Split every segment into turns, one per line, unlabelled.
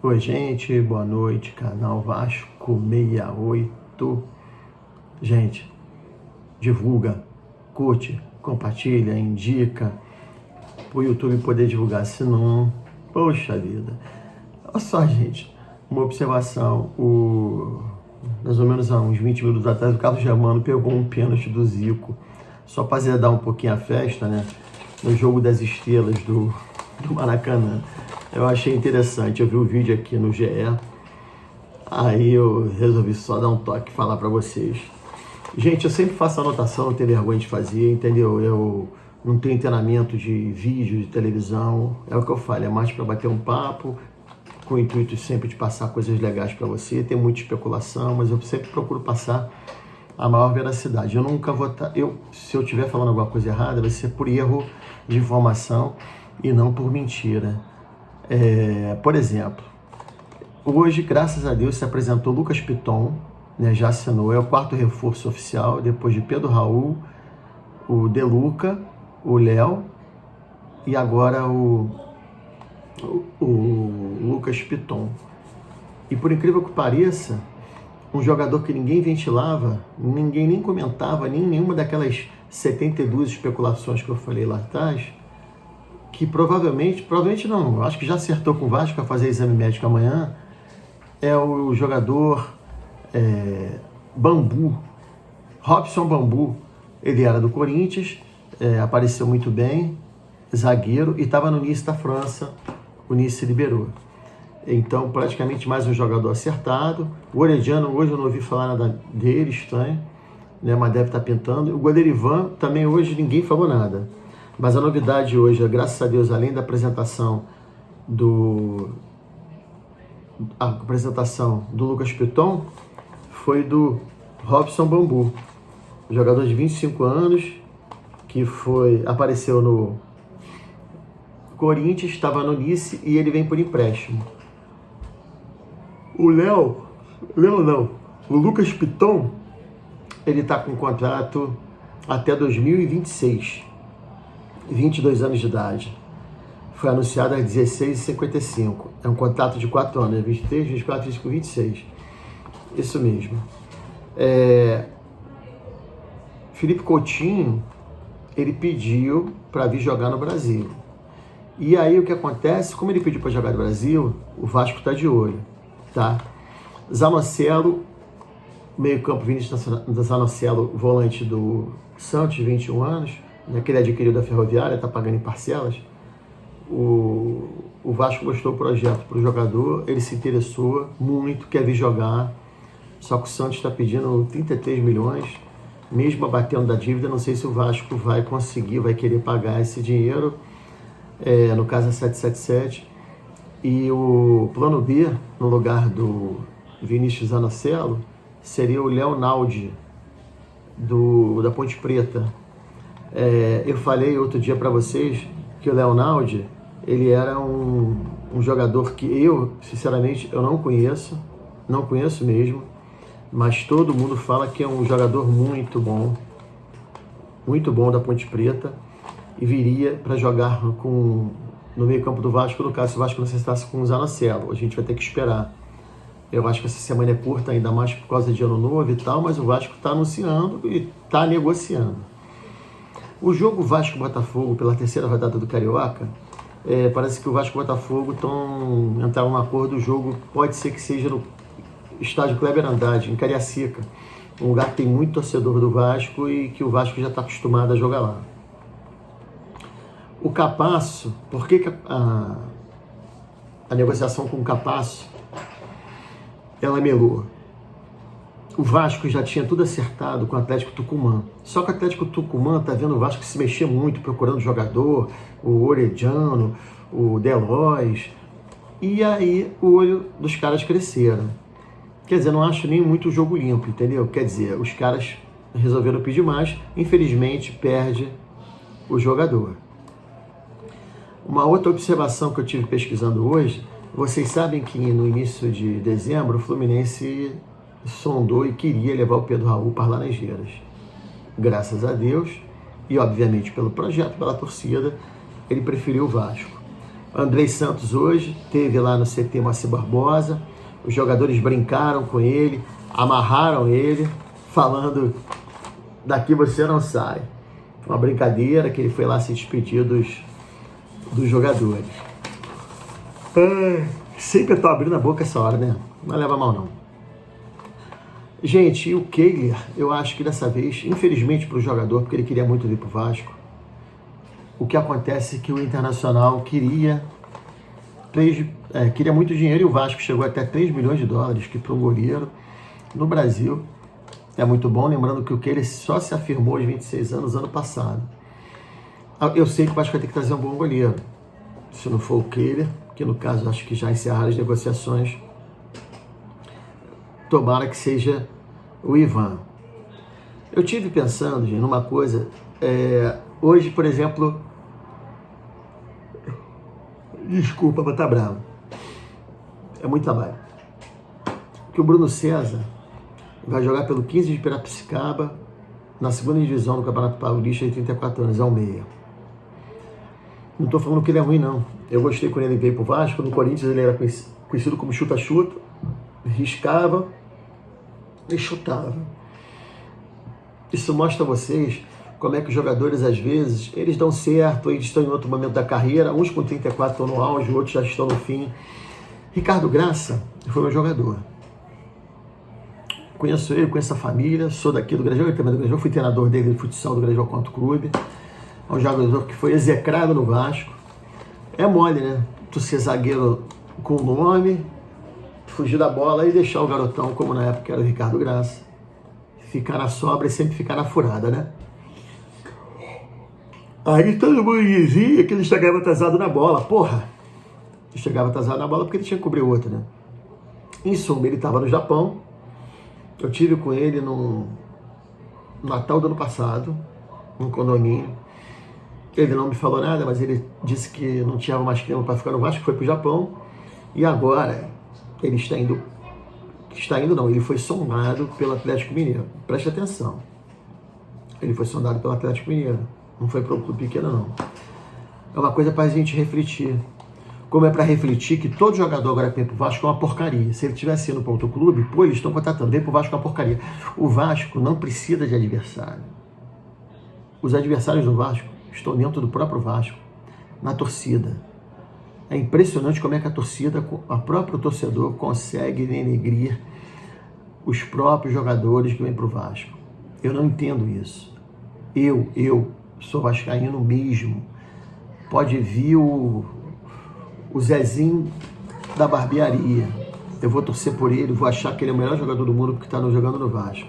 Oi, gente, boa noite, canal Vasco 68. Gente, divulga, curte, compartilha, indica, para o YouTube poder divulgar, senão, poxa vida. Olha só, gente, uma observação, mais ou menos há uns 20 minutos atrás, o Carlos Germano pegou um pênalti do Zico, só para azedar um pouquinho a festa, né, no jogo das estrelas do Maracanã. Eu achei interessante, eu vi o vídeo aqui no GE, aí eu resolvi só dar um toque e falar para vocês. Gente, eu sempre faço anotação, não tenho vergonha de fazer, entendeu? Eu não tenho treinamento de vídeo, de televisão, é o que eu falo, é mais para bater um papo, com o intuito sempre de passar coisas legais para você. Tem muita especulação, mas eu sempre procuro passar a maior veracidade. Eu nunca vou se eu estiver falando alguma coisa errada, vai ser por erro de informação e não por mentira. Por exemplo, hoje, graças a Deus, se apresentou Lucas Piton, né, já assinou, é o 4º reforço oficial, depois de Pedro Raul, o De Luca, o Léo e agora o Lucas Piton. E por incrível que pareça, um jogador que ninguém ventilava, ninguém nem comentava, nem nenhuma daquelas 72 especulações que eu falei lá atrás, que provavelmente não, eu acho que já acertou com o Vasco para fazer exame médico amanhã, é o jogador Bambu, Robson Bambu. Ele era do Corinthians, apareceu muito bem, zagueiro, e estava no Nice da França, o Nice liberou. Então, praticamente mais um jogador acertado. O Orediano, hoje eu não ouvi falar nada dele, estranho, né, mas deve estar pintando. O goleiro Ivan, também hoje ninguém falou nada. Mas a novidade hoje, graças a Deus, além da apresentação do Lucas Piton, foi do Robson Bambu, jogador de 25 anos, que apareceu no Corinthians, estava no Nice e ele vem por empréstimo. O Lucas Piton, ele está com contrato até 2026, 22 anos de idade. Foi anunciado às 16h55. É um contrato de 4 anos, 23, 24, 25, 26. Isso mesmo. Felipe Coutinho, ele pediu para vir jogar no Brasil. E aí o que acontece? Como ele pediu para jogar no Brasil, o Vasco está de olho, tá? Zanocelo, meio campo, Vinícius Zanocelo, volante do Santos, 21 anos, né, que ele adquiriu da Ferroviária, está pagando em parcelas. O Vasco gostou do projeto para o jogador, ele se interessou muito, quer vir jogar, só que o Santos está pedindo 33 milhões, mesmo abatendo da dívida. Não sei se o Vasco vai conseguir, vai querer pagar esse dinheiro, no caso é 777, e o plano B, no lugar do Vinícius Zanocelo, seria o Leonaldi, da Ponte Preta. Eu falei outro dia para vocês que o Leonaldi, ele era um jogador que eu, sinceramente, eu não conheço mesmo, mas todo mundo fala que é um jogador muito bom da Ponte Preta, e viria para jogar no meio campo do Vasco, no caso, se o Vasco não necessitasse com o Zanocelo. A gente vai ter que esperar. Eu acho que essa semana é curta, ainda mais por causa de ano novo e tal, mas o Vasco está anunciando e está negociando. O jogo Vasco-Botafogo pela 3ª rodada do Carioca, parece que o Vasco e o Botafogo entraram num acordo. O jogo pode ser que seja no estádio Kleber Andrade, em Cariacica, um lugar que tem muito torcedor do Vasco e que o Vasco já está acostumado a jogar lá. O Capasso, por que a negociação com o Capasso, ela melou? O Vasco já tinha tudo acertado com o Atlético Tucumã. Só que o Atlético Tucumã está vendo o Vasco se mexer muito, procurando jogador, o Orediano, o Delois. E aí o olho dos caras cresceram. Quer dizer, não acho nem muito jogo limpo, entendeu? Quer dizer, os caras resolveram pedir mais, infelizmente perde o jogador. Uma outra observação que eu tive pesquisando hoje, vocês sabem que no início de dezembro o Fluminense sondou e queria levar o Pedro Raul para Laranjeiras. Graças a Deus, e obviamente pelo projeto, pela torcida, ele preferiu o Vasco. Andrei Santos hoje teve lá no CT Moacir Barbosa, os jogadores brincaram com ele, amarraram ele, falando: daqui você não sai. Uma brincadeira que ele foi lá se despedir dos jogadores. Sempre eu tô abrindo a boca essa hora, né? Não leva mal não. Gente, e o Kehler, eu acho que dessa vez, infelizmente para o jogador, porque ele queria muito vir pro Vasco, o que acontece é que o Internacional queria muito dinheiro, e o Vasco chegou até 3 milhões de dólares, que para um goleiro no Brasil é muito bom. Lembrando que o Kehler só se afirmou aos 26 anos ano passado. Eu sei que o Vasco vai ter que trazer um bom goleiro, se não for o Kehler, que no caso acho que já encerraram as negociações. Tomara que seja o Ivan. Eu tive pensando, gente, numa coisa. Hoje, por exemplo, desculpa, mas tá bravo. É muito trabalho. Que o Bruno César vai jogar pelo 15 de Piracicaba na segunda divisão do Campeonato Paulista de 34 anos, ao meia. Não estou falando que ele é ruim, não. Eu gostei quando ele veio pro Vasco. No Corinthians ele era conhecido como chuta-chuta, riscava e chutava. Isso mostra a vocês como é que os jogadores, às vezes, eles dão certo, eles estão em outro momento da carreira, uns com 34 estão no auge, outros já estão no fim. Ricardo Graça foi um jogador. Conheço ele, conheço a família, sou daqui do Grajaú, também do Grajaú, fui treinador dele de futsal do Grajaú Country Clube. É um jogador que foi execrado no Vasco. É mole, né? Tu ser zagueiro com nome, fugir da bola e deixar o garotão, como na época era o Ricardo Graça, ficar na sobra e sempre ficar na furada, né? Aí todo mundo dizia que ele chegava atrasado na bola. Porra! Ele chegava atrasado na bola porque ele tinha que cobrir outro, né? Em suma, ele estava no Japão. Eu tive com ele no Natal do ano passado, num condomínio. Ele não me falou nada, mas ele disse que não tinha mais tempo para ficar no Vasco, foi para o Japão. E agora ele ele foi sondado pelo Atlético Mineiro. Preste atenção. Ele foi sondado pelo Atlético Mineiro. Não foi para um clube pequeno, não. É uma coisa para a gente refletir. Como é para refletir que todo jogador agora que vem pro Vasco é uma porcaria. Se ele tivesse indo para outro clube, pô, eles estão contratando. Vem pro Vasco é uma porcaria. O Vasco não precisa de adversário. Os adversários do Vasco estão dentro do próprio Vasco, na torcida. É impressionante como é que a torcida, o próprio torcedor, consegue denegrir os próprios jogadores que vêm pro Vasco. Eu não entendo isso. Eu sou vascaíno mesmo. Pode vir o Zezinho da barbearia. Eu vou torcer por ele, vou achar que ele é o melhor jogador do mundo porque está jogando no Vasco.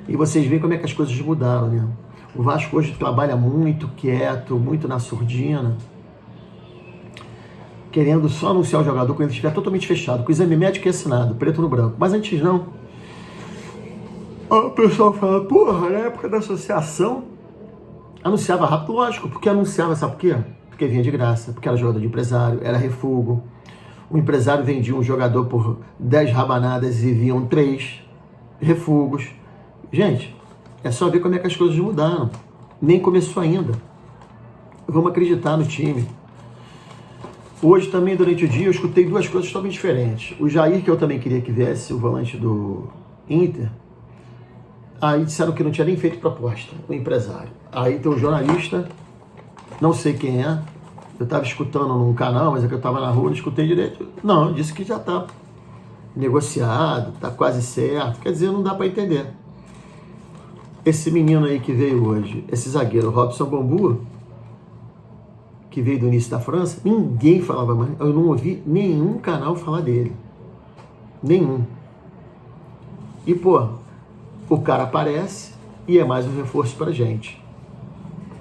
E vocês veem como é que as coisas mudaram, né? O Vasco hoje trabalha muito quieto, muito na surdina, querendo só anunciar o jogador quando ele estiver totalmente fechado, com o exame médico e assinado, preto no branco. Mas antes não. O pessoal fala, porra, na época da associação, anunciava rápido, lógico, porque anunciava, sabe por quê? Porque vinha de graça, porque era jogador de empresário, era refugo. O empresário vendia um jogador por 10 rabanadas e vinham 3 refugos. Gente, é só ver como é que as coisas mudaram. Nem começou ainda. Vamos acreditar no time. Hoje também, durante o dia, eu escutei duas coisas totalmente diferentes. O Jair, que eu também queria que viesse, o volante do Inter, aí disseram que não tinha nem feito proposta, o empresário. Aí tem um jornalista, não sei quem é, eu estava escutando num canal, mas é que eu estava na rua, não escutei direito. Não, disse que já está negociado, está quase certo. Quer dizer, não dá para entender. Esse menino aí que veio hoje, esse zagueiro, Robson Bambu, que veio do início da França, ninguém falava mais. Eu não ouvi nenhum canal falar dele. Nenhum. E, pô, o cara aparece e é mais um reforço pra gente.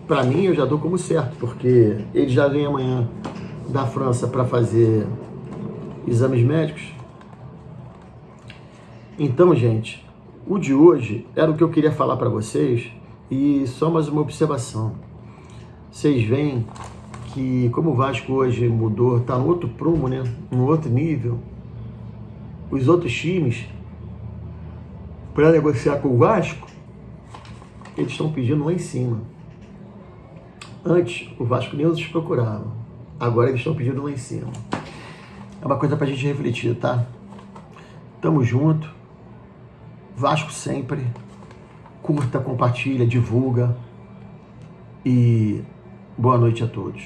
Pra mim, eu já dou como certo, porque ele já vem amanhã da França para fazer exames médicos. Então, gente, o de hoje era o que eu queria falar para vocês e só mais uma observação. Vocês veem que como o Vasco hoje mudou, está no outro prumo, né? No outro nível, os outros times, para negociar com o Vasco, eles estão pedindo lá em cima. Antes, o Vasco nem os procurava. Agora eles estão pedindo lá em cima. É uma coisa pra gente refletir, tá? Tamo junto. Vasco sempre. Curta, compartilha, divulga. E boa noite a todos.